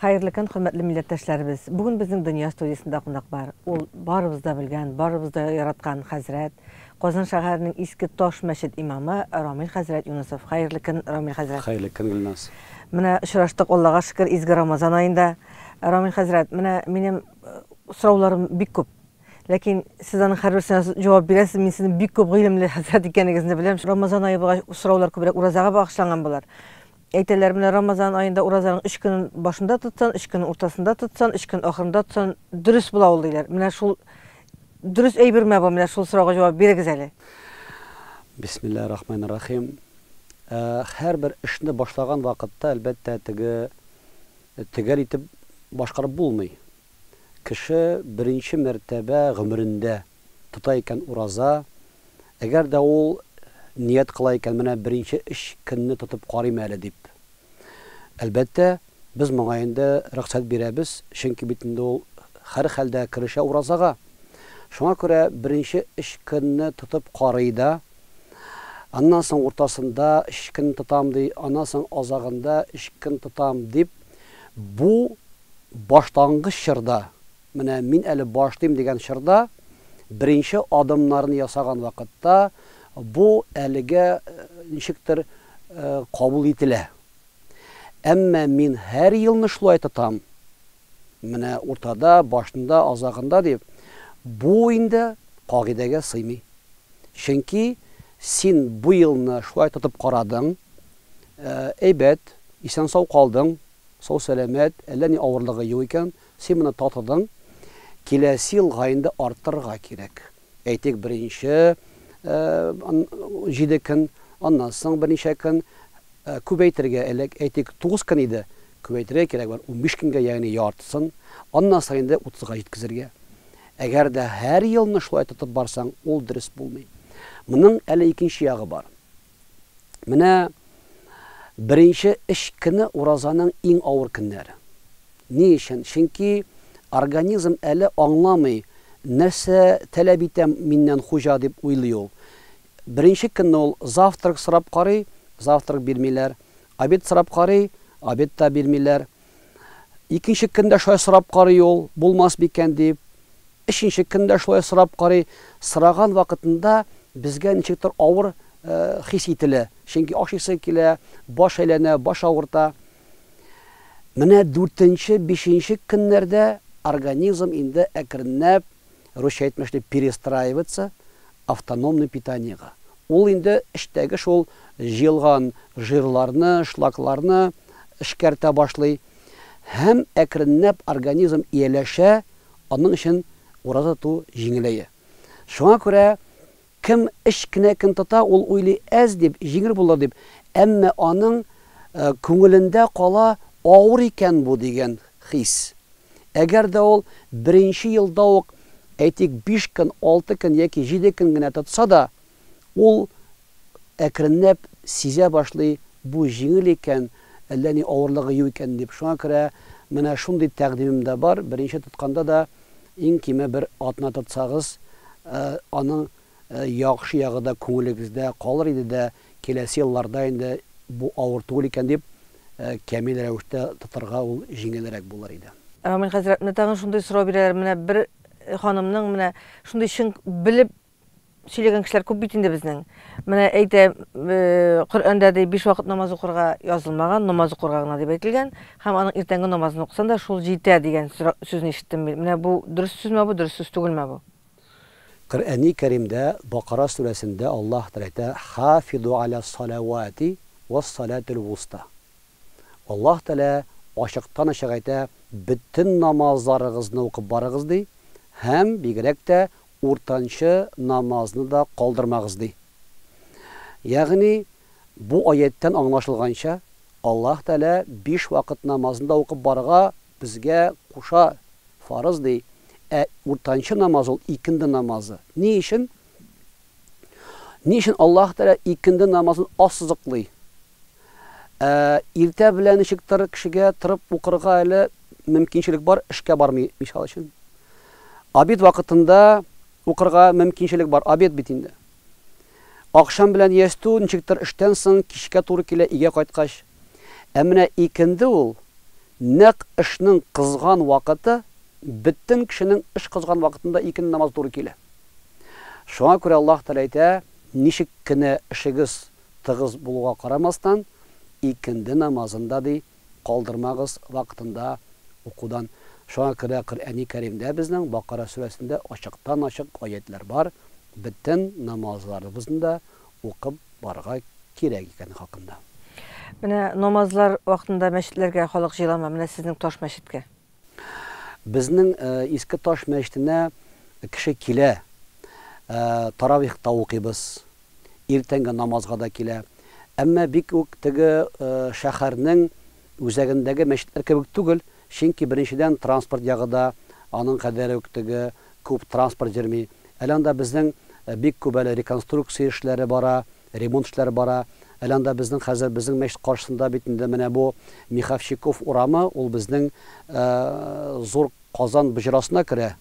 Hayırlı kün, hürmetli milletteşlerimiz. Bugün bizim Dünya Stüdiyosunda konak var. Ol barыбызda bilgen, barыбızda yaratkan Hazret, Qozan şäheriniň Eski Toş meşid imamı Ramil Hazret Yunusov. Hayırlı kün Ramil Hazret. Hayırlı kün Gülnaz. Mine uçraşdyk Allah'a şükür izgi Ramazan ayında. Ramil Hazret, mine menim sorawlarym bik köp. Lakin siz aның her birisine cevap beresiz. Men sizin bik köp gylymly Hazret ekeniňizni bilerim. Ramazan ayı bu sorawlar köprek urazaga bagışlangan bolar. Eyteler bilen Ramazan ayında urazanın 3 günün başında tutsan, 3 günün ortasında tutsan, 3 gün ahırında tutsan dürüst bula oldylar. Mine şol dürüst eýberme bu, mine şol soraga jogap beregiz eli. Bismillahirrahmanirrahim. Her bir işni başlagan wagtda elbette teger itip başkaryp bolmay. Kişi birinci mertebe gümründe tuta eken uraza, eger de ol niyet kıla eken mene birinci iş günni tutup qarym äle dip. Elbette biz maňaýynda ruhsat berебиz, çünki bitinde ol her halda kirişe urazaga. Şoňa görä birinci iş günni tutup qaryda, andan soň ortasında iş günni tutam diýip, andan soň azagynda iş günni tutam dip, bu başlangyç şyrda, mene min äli başlaýym degen şyrda birinci adımlaryny yasagan wagtda bu älige nişikdir kabul etile. Emme min her ýylyny şulay tutam. Mene ortada, başında, azagynda diýip, bu indi kagidege symy. Çünki sen bu ýylyny şulay tutup garadyň, eýbet, isen sag kaldyň, sag selamet, elläni awyrlygy ýok eken, sen muny tatydyň, kelesi ýyl gaýynda artyrga kerek. Eýtek birinci 7 gün, ondan soň bir neçe gün köpeytirge elek, eýtik 9 gün idi. Köpeytirge kerek var, 15 günge ýagny ýartysyn, ondan soň da 30-ga ýetkizirge. Eger de her ýylyny şulay tutup barsaň, ol dürüst bolmaý. Munyň äle ikinci ýagy bar. Mine birinci iş güni urazanyň iň awır günleri. Ne işin? Çünki organizm äle aňlamaý, nerse talep etem minden hoja dip oýlaýar. Birinci gün ol zawtryk sırap qary, zawtryk bermeýler. Abed sırap qary, abed da bermeýler. İkinci günde şoý sırap qary ol, bolmas beken dip. Üçinci günde şoý sırap qary, sıragan wagtynda bizge niçikdir awır his etile. Çünki aşysy kile, baş eýlene, baş awyrta. Mine 4-nji, 5-nji günlerde organizm indi äkirnäp Rusça etmişti перестраиваться автономный питаниега. Ol indi iştegi şol jyılgan jyrlarny, şlaklaryny işkerte başlay. Hem äkirnäp organizm iýeleşe, anyň üçin uraza tu jiňileýär. Şoňa görä kim iş günekin tuta, ol oýly ez dip, jiňir bolar dip, emme anyň köňülinde kala awır eken bu degen his. Eger de ol birinci ýylda ok eýtik 5 gün, 6 gün ýa-ki 7 gün gine tutsa da, ol äkirnäp size başlay, bu jiňil eken, elläni awyrlygy ýok eken dip. Şoňa görä mene şunday täqdimimde bar. Birinci tutkanda da iň kime bir atna tutsagyz, anyň ýagşy ýagy da köňüligizde galar idi de, kelesi ýyllarda indi bu awır tugul eken dip kämil rewişde tutarga ol jiňelrek bolar idi. Ramil Hazret, mine tagyn şunday soraw berler, mine bir hanımның mine şunday şin bilip söylegen kişiler köp bitinde bizning. Mine eýde Qur'anda da 5 wagt namaz okurga ýazylmagan, namaz okurgana diп aýtylgan. Hem anyň ertengi namazyny okusan da şol jite digen sözüni işitdim. Mine bu dürüst sözme bu, dürüst söz tugulma bu. Kur'an-ı Kerimde Bakara suresinde Allah Teala hafizu ala salavati was salatul wusta. Allah Teala aşıktan aşağıda bütün namazlarınızı okup barıgız di, hem bigerek de ortançı namazını da kaldırmağız di. Yani bu ayetten anlaşılgança Allah Teala 5 vakit namazında okup barıga bizge kuşa farız di. Ortançı namaz ol ikindi namazı. Ne için? Ne için Allah Teala ikindi namazını assızıqlı? Irte bilen işiktir kişiге tırıp okurga ele mümkinçilik bar, işke barmy misal üçün. Abed wagtynda okurga mümkinçilik bar, abed bitinde. Akşam bilen ýestu nişiktir işten soň kişke tory kile ige gaýtgaç. Emine ikindi ol нәк эшнең кызган вакыты бөтен кешенең эш кызган вакытында икенче намаз туры килә. Шуңа күрә Аллаһ Тәгалә әйтә, ничек кенә эшегез тыгыз булуга карамастан, икенде намазында ди калдырмагыз вакытында укудан. Шуңа күрә Коръәни Кәримдә безнең Бакара сүрәсендә ачыктан-ачык аятлар бар. Бөтен намазларыбызда укып барга кирәк икән хакында. Менә намазлар вакытында мәчетләргә халык җыелама, менә сезнең Таш мәчеткә. Безнең Иске Таш мәчетенә кеше килә. Таравихта укыйбыз. Иртәнге намазга да килә. Әмма бик үк теге шәһәрнең үзәгендәге мәчетләр кебек түгел, чөнки беренчедән транспорт ягыда аның кадәре үк теге күп транспорт йөрми. Әле безнең бик күп әле реконструкция эшләре бара, ремонт эшләре бара. Әле безнең хәзер безнең мәчет каршысында бит инде менә бу Михавчиков урамы, ул безнең зур Казан бөҗрасына керә.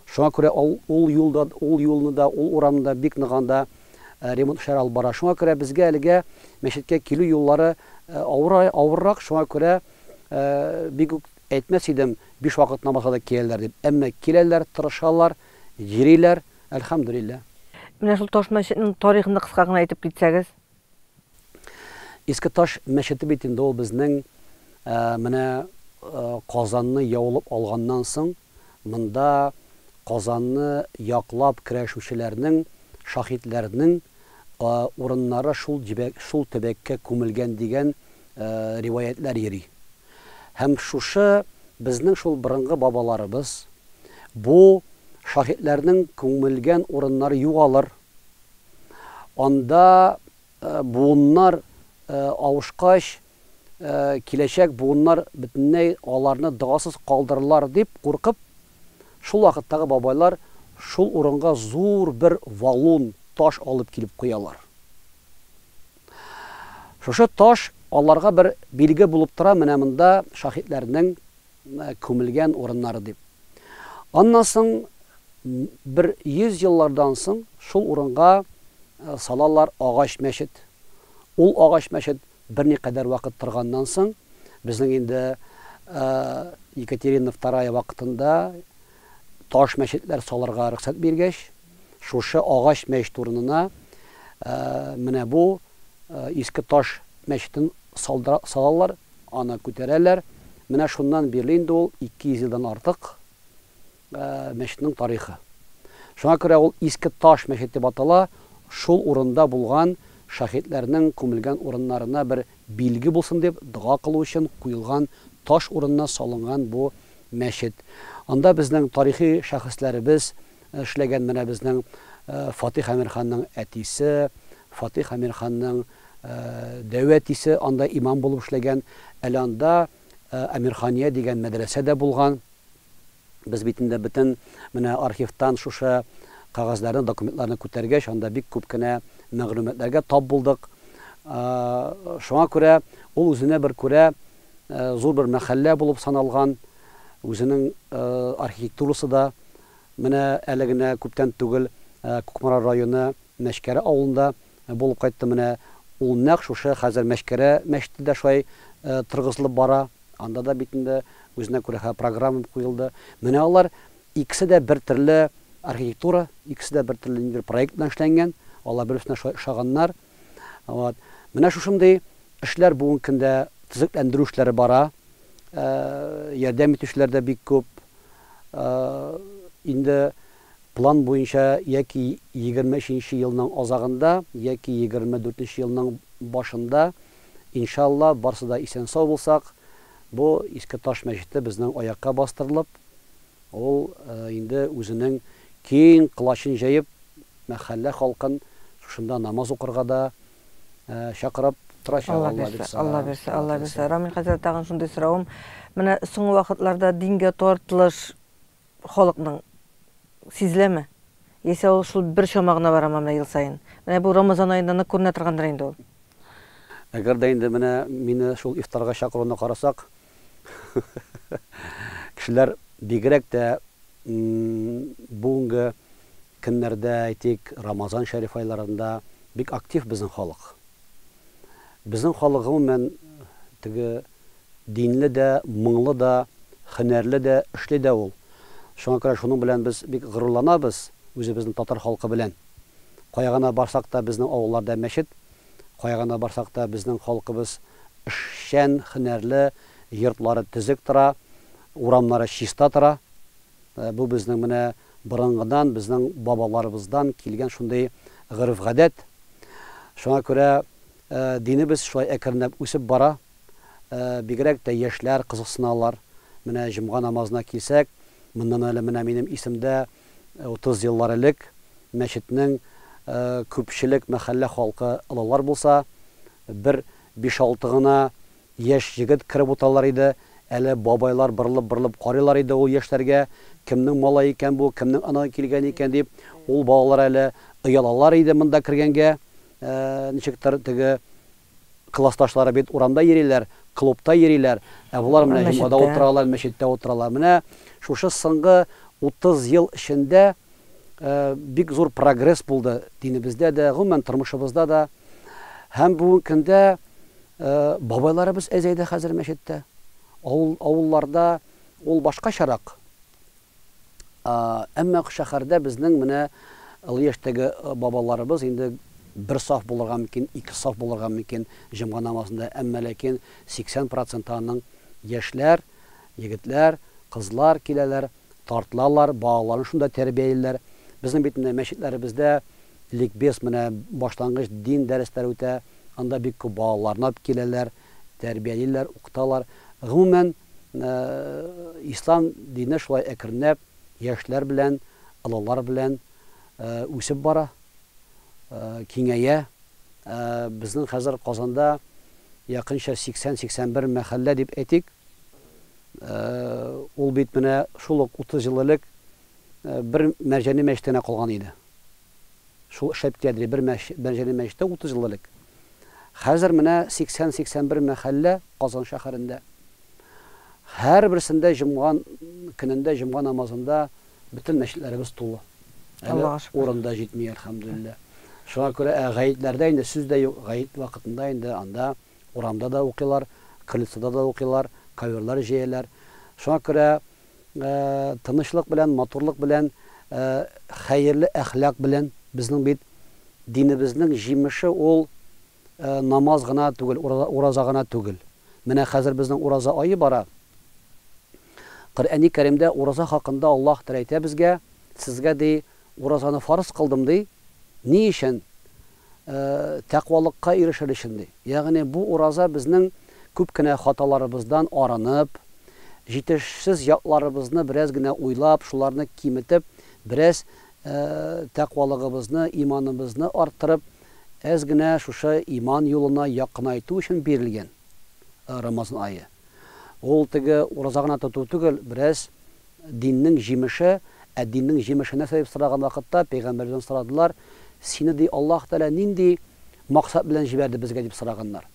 Шуңа күрә ул юлны да, ул урамда бик ныганда ремонт эшләре алып бара. Шуңа күрә безгә әлегә мәчеткә килү юллары авыррак. Шуңа күрә бик үк әйтмәс идем, 5 вакыт намазга да киләләр дип. Әмма киләләр, тырышалар, йөриләр, әлхәмдүлилләh. Менә шул Таш мәчетенең тарихын кыска гына әйтеп китсәгез. Иске Таш мәчете бит инде ул безнең менә Казанны яулып алганнан соң монда Казанны яклап көрәшүчеләрнең, шаһитләрнең урыннары шул төбәккә күмелгән дигән риваятлар йөри. Һәм шушы безнең шул борынгы бабаларыбыз бу шаһитләрнең күмелгән урыннары югалыр. Анда буыннар авышкач киләчәк буыннар бөтенләй аларны дагасыз калдырырлар дип куркып, шул вакыттагы бабайлар шул урынга зур бер валун таш алып килеп куялар. Шушы таш аларга бер билге булып тора, менә монда шаһитләрнең күмелгән урыннары дип. Аннан соң бер 100 еллардан соң шул урынга салалар агач мәчет. Ул агач мәчет берникадәр вакыт торганнан соң безнең инде Екатерина II вакытында таш мәчетләр салырга рөхсәт биргәч, шушы агач мәчет урынына менә бу Иске Таш мәчетен салалар, аны күтәрәләр. Менә шуннан бирле инде ул 200 елдан артык мәчетнең тарихы. Шуңа күрә ул Иске Таш мәчете дип атала, шул урында булган шаһитләрнең күмелгән урыннарына бер билге булсын дип дуа кылу өчен куелган таш урынына салынган бу мәчет. Анда безнең тарихи шәхесләребез эшләгән, менә безнең Фатих Әмирханның әтисе, Фатих Әмирханның дәүәтисе анда имам булып эшләгән. Әле анда Әмирхания дигән мәдрәсә дә булган. Без бит инде бөтен менә архивтан шушы кагазларны, документларны күтәргәч, анда бик күп кенә мәгълүматларга тап булдык. Шуңа күрә ул үзенә бер күрә зур бер мәхәллә булып саналган. Үзенең архитектурасы да менә әле генә күптән түгел Күкмара районы Мәшкәре авылында булып кайтты. Менә ул нәкъ шушы хәзер Мәшкәре мәчете дә шулай торгызылып бара. Анда да бит инде үзенә күрә программа куелды. Менә алар икесе дә бер төрле архитектура, икесе дә бер төрле проект белән эшләнгән. Алар бер-берсенә шаганнар. Менә шушындый эшләр бүгенге көндә төзекләндерү эшләре бара. Ярдәм итүчеләр дә бик күп. Инде план буенча яки 23 елның азагында, яки 24 елның башында иншалла барсы да исән-сау булсак, бу Иске Таш мәчете безнең аякка бастырылып, ул инде үзенең киң кылачын җәеп мәхәллә халкын шунда намаз укырга да чакырып торачак. Алла берсе. Рамил хәзрәт, тагын шундый соравым. Менә соңгы вакытларда дингә тартылыш халыкның сизеләме? Яисә ул шул бер чамагына барамы менә ел сайын? Менә бу Рамазан аенда күренә торгандыр инде ул. Әгәр дә инде менә мине шул ифтарга чакыруны карасак, кешеләр бигрәк тә бүгенге көннәрдә әйтик, Рамазан шәриф айларында бик актив безнең халык. Безнең халык гомумән теге dinli de, моңлы да, һөнәрле дә, эшле дә ул. Шуңа күрә шуның белән без бик горурланабыз, үзебезнең татар халкы белән. Кайгана барсак та безнең авылларда мәчет, кайгана барсак та безнең халкыбыз эшчән, һөнәрле, йортлары төзек тора, урамнары чиста тора. Бу безнең менә борынгыдан, безнең бабаларыбыздан килгән шундый гырыф-гадәт. Шуңа күрә динебез шулай әкренләп үсеп бара. Бигрәк тә яшьләр кызыксыналар. Менә җомга намазына килсәк, моннан әле менә минем исемдә 30 еллар элек мәчетнең күпчелек мәхәллә халкы олылар булса, бер 5-6 гына яшь җегет киреп уталар иде. Әле бабайлар бырылып карыйлар иде ул яшьләргә, кемнең малай икән бу, кемнең ана килгән икән дип, ул балалар әле ыялалар иде монда кергәнгә. Ничектер теге классташлары бит урамда йөриләр, клубта йөриләр. Булар менә җомгада утыралар, мәчеттә утыралар. Менә шушы соңгы 30 ел эчендә бик зур прогресс булды динебездә дә, гомумән тормышыбызда да. Һәм бүгенге көндә бабайларыбыз әзәйдә хәзер мәчеттә. Авылларда ул башкачарак. Әмма шәһәрдә безнең менә ул яшьтәге бабаларыбыз инде bir saf булырга мөмкин, 2 saf булырга мөмкин җомга намазында, әмма ләкин 80%-ның яшьләр, егетләр, кызлар киләләр, тартылалар, балаларын шунда тәрбияләр. Безнең бит менә мәчетләребездә ликбез менә башлангыч дин дәресләре үтә, анда бик күп балаларны алып киләләр, тәрбияләр, укыталар. Гомумән ислам дине шулай әкренләп яшьләр белән, олылар белән үсеп бара. Киңәя. Безнең хәзер Казанда якынча 80-81 мәхәллә дип әйтик. Ул бит менә шул ук 30 ел элек бер мәрҗәни мәчетенә калган иде. Шул шәптәдри бер мәрҗәни мәчеттә 30 ел элек. Хәзер менә 80-81 мәхәллә Казан шәһәрендә. Һәр берсендә җомган көнендә җомга намазында бөтен мәчетләребез тулы. Урында җитми, әлхәмдүлилләh. Шуңа күрә гаетләрдә инде сүз дә юк, гает вакытында инде анда урамда да укыйлар, кылыцда да укыйлар, каверлар җыялар. Шуңа күрә тынычлык белән, матурлык белән, хәерле әхлак белән безнең бит динебезнең җимеше ул намаз гына түгел, ураза гына түгел. Менә хәзер безнең ураза айы бара. Коръәни Кәримдә ураза хакында Аллаһ Тәгалә әйтә безгә, сезгә ди уразаны фарыз кылдым ди. Ни өчен? Тәкъвалыкка ирешер өчен ди. Ягъни бу ураза безнең күп кенә хаталарыбыздан арынып, җитешсез якларыбызны бераз гына уйлап, шуларны киметеп, бераз тәкъвалыгыбызны, иманыбызны арттырып, әз генә шушы иман юлына якынайту өчен бирелгән Рамазан айы. Ул теге ураза гына тоту түгел, бераз диннең җимеше, диннең җимешенә сәбәп сораган вакытта пәйгамбәрдән сорадылар. Сине ди Аллаһ Тәгалә нинди максат белән җибәрде безгә дип сораганнар.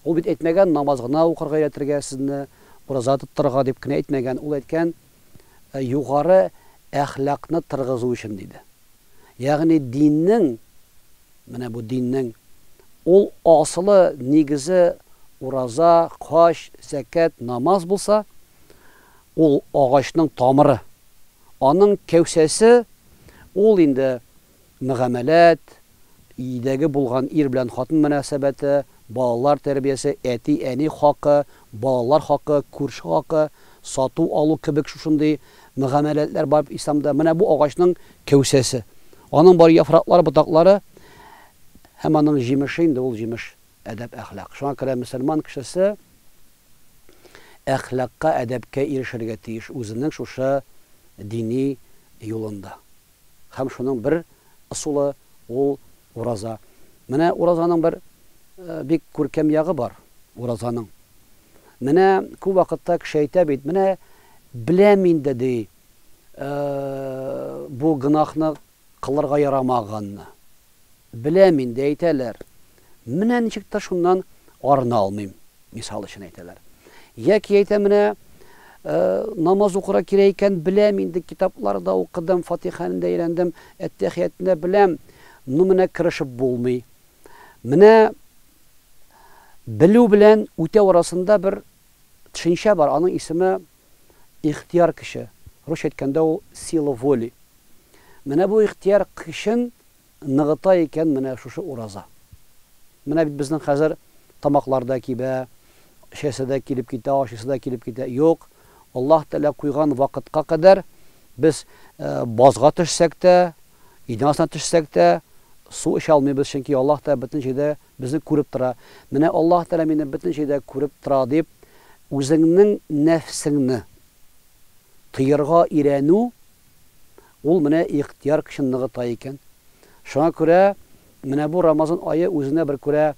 Ул бит әйтмәгән намаз гына укырга өйрәтергә сезне, ураза тоттырга дип кенә әйтмәгән. Ул әйткән югары әхлакны тыргызу өчен диде. Ягъни диннең, менә бу диннең ул асылы, нигезе ураза, хаҗ, закат, намаз булса, ул агачның тамыры. Аның кәүсәсе ул инде мөгамәләт, идәге булган ир белән хатын мөнәсәбәте, балалар тәрбиясе, әти, әни хакы, балалар хакы, күрше хакы, сату алу кебек шушындый мөгамәләтләр бар исламда. Менә бу агачның кәүсәсе. Аның бар яфраклары, ботаклары, һәм аның җимеше инде ул җимеш әдәп, әхлак. Шуңа күрә мөселман кешесе әхлакка, әдәпкә ирешергә тиеш үзенең шушы дини юлында. Һәм шуның бер ысулы ул ураза. Менә уразаның бер бик күркәм ягы бар уразаның. Менә күп вакытта кеше әйтә бит, менә беләм инде ди, бу гынахны кылырга ярамаганны. Беләм инде әйтәләр. Менә ничек тә шуннан арына алмыйм, мисал өчен әйтәләр. Яки әйтә, менә намаз укырга кирәк икән, беләм инде, китапларда укыдым, Фатиханы да өйрәндем, әттәхиятны беләм, ну менә керешеп булмый. Менә белү белән үтә арасында бер төшенчә бар, аның исеме ихтияр кеше. Рус әйткәндә ул сила воли. Менә бу ихтияр кешен ныгыта икән менә шушы ураза. Менә бит безнең хәзер тамакларда кибә, шәһәдә килеп китә, ашысыда килеп китә. Юк, Аллаһ Тәала куйган вакытка кадәр без базга төшсәк тә, идәнасына төшсәк тә, су эчә алмыйбыз, чөнки Аллаһ Тәала бөтен җирдә безне күреп тора. Менә Аллаһ Тәала мине бөтен җирдә күреп тора дип, үзеңнең нәфсеңне тыярга өйрәнү, ул менә ихтияр кешен ныгыта икән. Шуңа күрә менә бу Рамазан айы үзенә бер күрә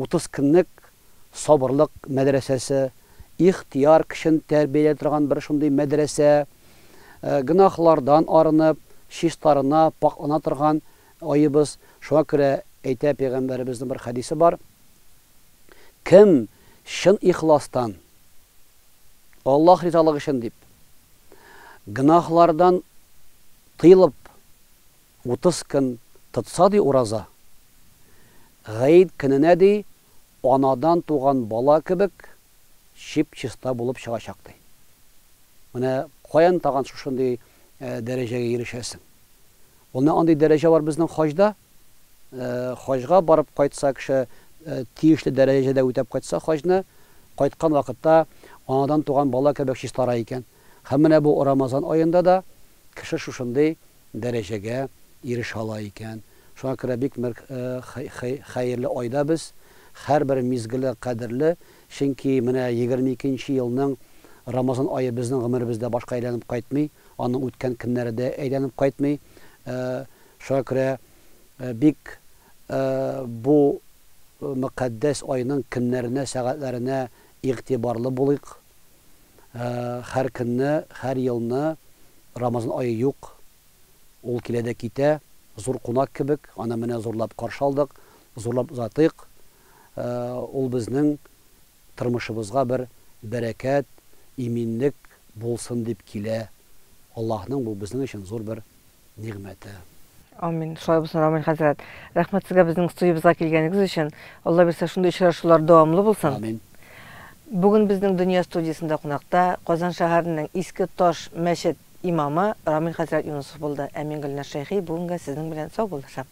30 көнлек сабырлык мәдрәсәсе, ихтияр кешен тәрбияләп торган бер шундый мәдрәсә, гынахлардан арынып, чистарына паклана торган айыбыз. Шуңа күрә әйтә Пәйгамбәребезнең бер хадисе бар. Кем шын ихластан, Аллаһ ризалыгы өчен дип, гынахлардан тыелып 30 көн тотса ди ураза, Гайд көненә ди анадан туган бала кебек чип-чиста булып чыгачак ди. Менә каян тагын шушындый дәрәҗәгә ирешәсең. Ул андый дәрәҗә бар безнең хаҗда. Хаҗга барып кайтса кеше тиешле дәрәҗәдә үтәп кайтса хаҗны, кайткан вакытта анадан туган бала кебек чистара икән. Һәм менә бу Рамазан аенда да кеше шушындый дәрәҗәгә ирешә ала икән. Шуңа күрә бик хәерле айда без, һәрбер мизгеле кадерле, чөнки менә 22нче елның Рамазан айы безнең гомеребездә башка әйләнеп кайтмый, аның үткән көннәре дә әйләнеп кайтмый. Шуңа күрә бик бу мөкаддәс айның көннәренә, сәгатьләренә игътибарлы булыйк. Һәр көнне, һәр елны Рамазан айы юк, ул килә дә китә, зур кунак кебек, аны менә зурлап каршы алдык, зурлап узатыйк. Ул безнең тормышыбызга бер бәрәкәт, иминлек булсын дип килә. Аллаһның бу безнең өчен зур бер нигъмәте. Амин. Шулай булсын, Рамин хәзрәт. Рәхмәт сезгә безнең студиябызга килгәнегез өчен. Алла бирсә шундый очрашулар дәвамлы булсын. Амин. Бүген безнең дөнья студиясында кунакта Казан шәһәренең Иске Таш мәчет имамы Рамин хәзрәт Юнусов булды. Әмин Гөлнар Шәйхи бүгенгә сезнең белән сау булышам.